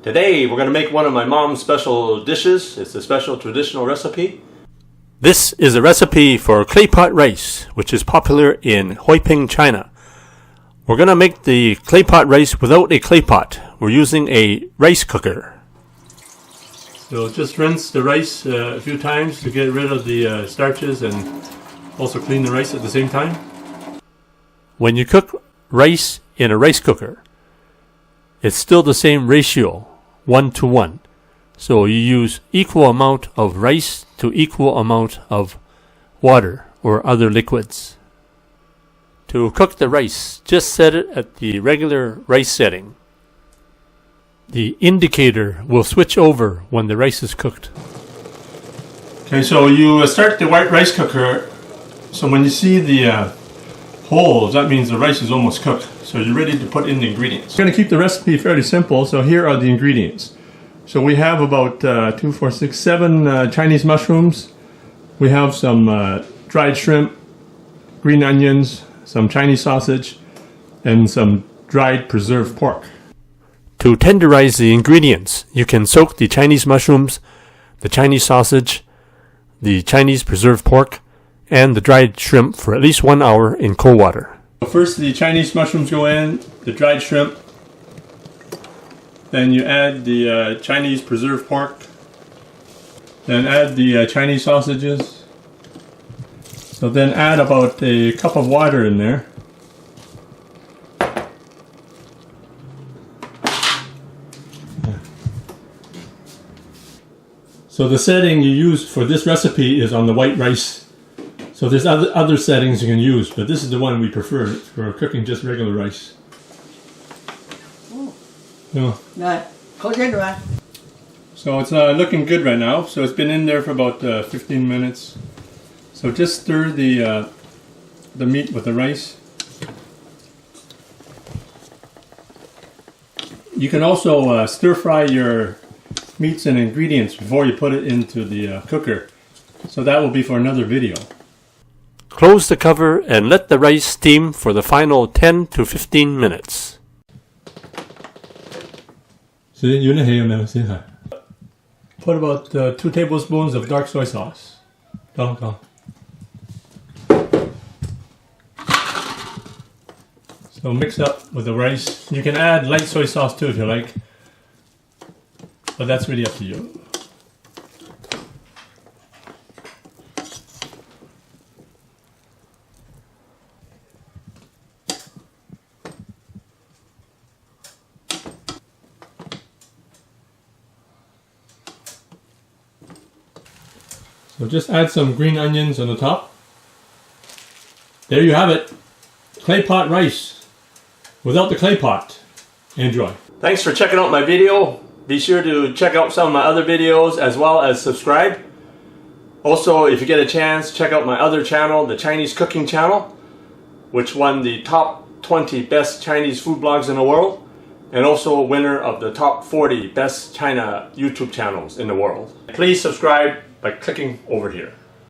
Today we're going to make one of my mom's special dishes. It's a special traditional recipe. This is a recipe for Claypot rice, which is popular in Hoiping, China. We're going to make the Claypot rice without a Claypot. We're using a rice cooker. So just rinse the rice a few times to get rid of the starches and also clean the rice at the same time. When you cook rice in a rice cooker, it's still the same ratio, 1:1. So you use equal amount of rice to equal amount of water or other liquids. To cook the rice, just set it at the regular rice setting. The indicator will switch over when the rice is cooked. Okay, so you start the white rice cooker. So when you see the holes, that means the rice is almost cooked. So you're ready to put in the ingredients. We're going to keep the recipe fairly simple, so here are the ingredients. So we have about 7 Chinese mushrooms. We have some dried shrimp, green onions, some Chinese sausage, and some dried preserved pork. To tenderize the ingredients, you can soak the Chinese mushrooms, the Chinese sausage, the Chinese preserved pork, and the dried shrimp for at least 1 hour in cold water. First the Chinese mushrooms go in, the dried shrimp, then you add the Chinese preserved pork, then add the Chinese sausages. So then add about a cup of water in there. So the setting you use for this recipe is on the white rice. So there's other settings you can use, but this is the one we prefer for cooking just regular rice. No. So it's looking good right now. So it's been in there for about 15 minutes. So just stir the meat with the rice. You can also stir fry your meats and ingredients before you put it into the cooker. So that will be for another video. Close the cover and let the rice steam for the final 10 to 15 minutes. Put about 2 tablespoons of dark soy sauce. So mix up with the rice. You can add light soy sauce too if you like, but that's really up to you. So just add some green onions on the top. There you have it. Claypot rice without the Claypot. Enjoy. Thanks for checking out my video. Be sure to check out some of my other videos as well as subscribe. Also, if you get a chance, check out my other channel, the Chinese Cooking Channel, which won the top 20 best Chinese food blogs in the world, and also a winner of the top 40 best China YouTube channels in the world. Please subscribe by clicking over here.